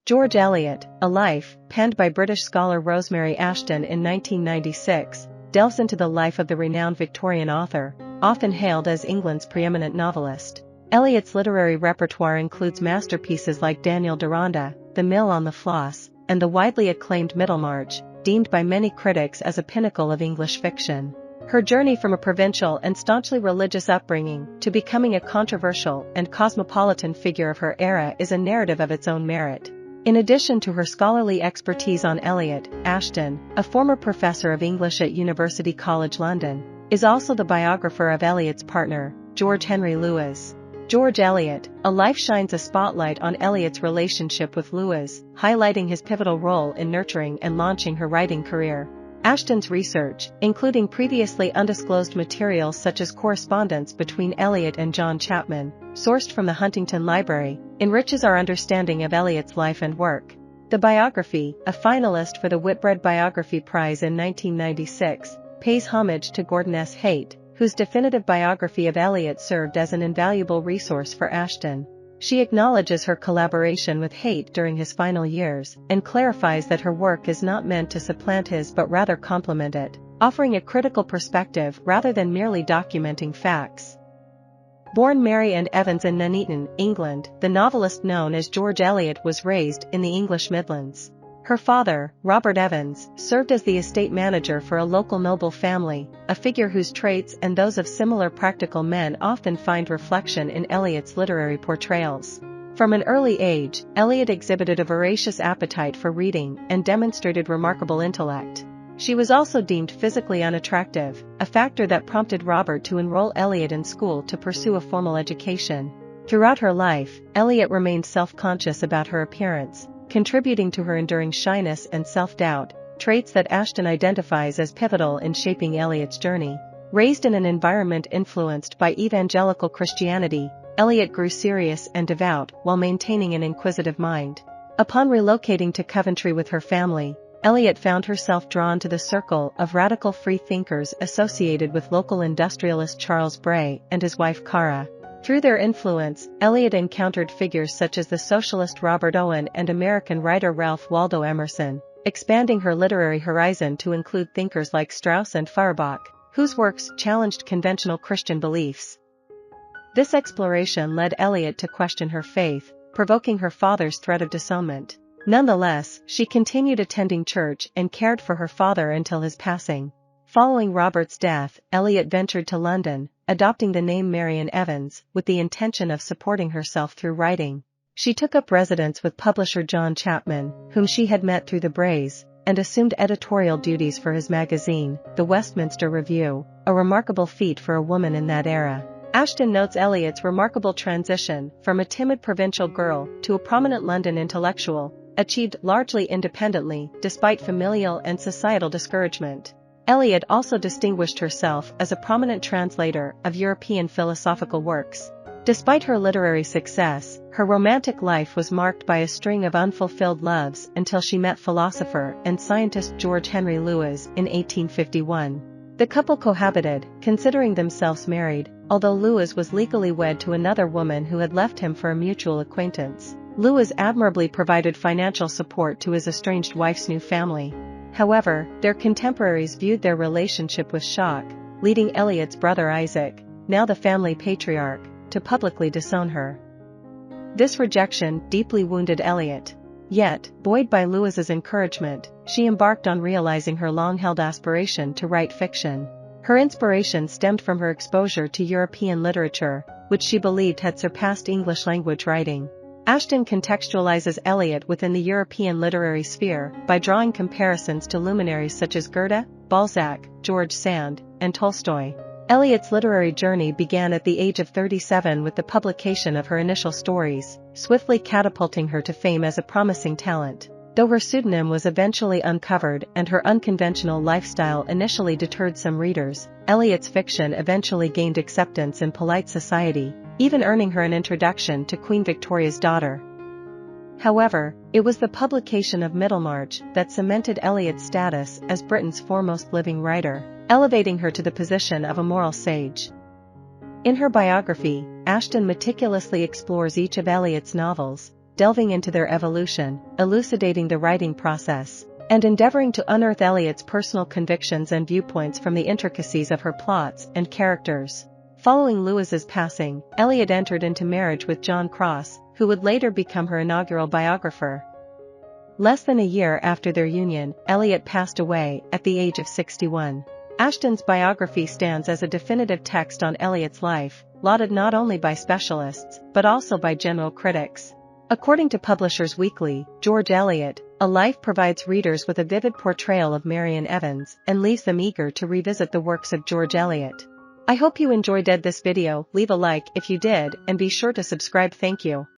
George Eliot, A Life, penned by British scholar Rosemary Ashton in 1996, delves into the life of the renowned Victorian author, often hailed as England's preeminent novelist. Eliot's literary repertoire includes masterpieces like Daniel Deronda, The Mill on the Floss, and the widely acclaimed Middlemarch, deemed by many critics as a pinnacle of English fiction. Her journey from a provincial and staunchly religious upbringing to becoming a controversial and cosmopolitan figure of her era is a narrative of its own merit. In addition to her scholarly expertise on Eliot, Ashton, a former professor of English at University College London, is also the biographer of Eliot's partner, George Henry Lewes. George Eliot, A Life shines a spotlight on Eliot's relationship with Lewes, highlighting his pivotal role in nurturing and launching her writing career. Ashton's research, including previously undisclosed materials such as correspondence between Eliot and John Chapman, sourced from the Huntington Library, enriches our understanding of Eliot's life and work. The biography, a finalist for the Whitbread Biography Prize in 1996, pays homage to Gordon S. Haight, whose definitive biography of Eliot served as an invaluable resource for Ashton. She acknowledges her collaboration with Haight during his final years, and clarifies that her work is not meant to supplant his but rather complement it, offering a critical perspective rather than merely documenting facts. Born Mary Ann Evans in Nuneaton, England, the novelist known as George Eliot was raised in the English Midlands. Her father, Robert Evans, served as the estate manager for a local noble family, a figure whose traits and those of similar practical men often find reflection in Eliot's literary portrayals. From an early age, Eliot exhibited a voracious appetite for reading and demonstrated remarkable intellect. She was also deemed physically unattractive, a factor that prompted Robert to enroll Eliot in school to pursue a formal education. Throughout her life, Eliot remained self-conscious about her appearance, contributing to her enduring shyness and self-doubt, traits that Ashton identifies as pivotal in shaping Eliot's journey. Raised in an environment influenced by evangelical Christianity, Eliot grew serious and devout while maintaining an inquisitive mind. Upon relocating to Coventry with her family, Eliot found herself drawn to the circle of radical free-thinkers associated with local industrialist Charles Bray and his wife Cara. Through their influence, Eliot encountered figures such as the socialist Robert Owen and American writer Ralph Waldo Emerson, expanding her literary horizon to include thinkers like Strauss and Feuerbach, whose works challenged conventional Christian beliefs. This exploration led Eliot to question her faith, provoking her father's threat of disownment. Nonetheless, she continued attending church and cared for her father until his passing. Following Robert's death, Eliot ventured to London, adopting the name Mary Ann Evans, with the intention of supporting herself through writing. She took up residence with publisher John Chapman, whom she had met through the Brays, and assumed editorial duties for his magazine, The Westminster Review, a remarkable feat for a woman in that era. Ashton notes Eliot's remarkable transition from a timid provincial girl to a prominent London intellectual, achieved largely independently, despite familial and societal discouragement. Eliot also distinguished herself as a prominent translator of European philosophical works. Despite her literary success, her romantic life was marked by a string of unfulfilled loves until she met philosopher and scientist George Henry Lewes in 1851. The couple cohabited, considering themselves married, although Lewes was legally wed to another woman who had left him for a mutual acquaintance. Lewes admirably provided financial support to his estranged wife's new family. However, their contemporaries viewed their relationship with shock, leading Eliot's brother Isaac, now the family patriarch, to publicly disown her. This rejection deeply wounded Eliot. Yet, buoyed by Lewes's encouragement, she embarked on realizing her long-held aspiration to write fiction. Her inspiration stemmed from her exposure to European literature, which she believed had surpassed English-language writing. Ashton contextualizes Eliot within the European literary sphere by drawing comparisons to luminaries such as Goethe, Balzac, George Sand, and Tolstoy. Eliot's literary journey began at the age of 37 with the publication of her initial stories, swiftly catapulting her to fame as a promising talent. Though her pseudonym was eventually uncovered and her unconventional lifestyle initially deterred some readers, Eliot's fiction eventually gained acceptance in polite society, even earning her an introduction to Queen Victoria's daughter. However, it was the publication of Middlemarch that cemented Eliot's status as Britain's foremost living writer, elevating her to the position of a moral sage. In her biography, Ashton meticulously explores each of Eliot's novels, delving into their evolution, elucidating the writing process, and endeavoring to unearth Eliot's personal convictions and viewpoints from the intricacies of her plots and characters. Following Lewes's passing, Eliot entered into marriage with John Cross, who would later become her inaugural biographer. Less than a year after their union, Eliot passed away at the age of 61. Ashton's biography stands as a definitive text on Eliot's life, lauded not only by specialists, but also by general critics. According to Publishers Weekly, George Eliot, A Life provides readers with a vivid portrayal of Marian Evans and leaves them eager to revisit the works of George Eliot. I hope you enjoyed this video. Leave a like if you did, and be sure to subscribe. Thank you.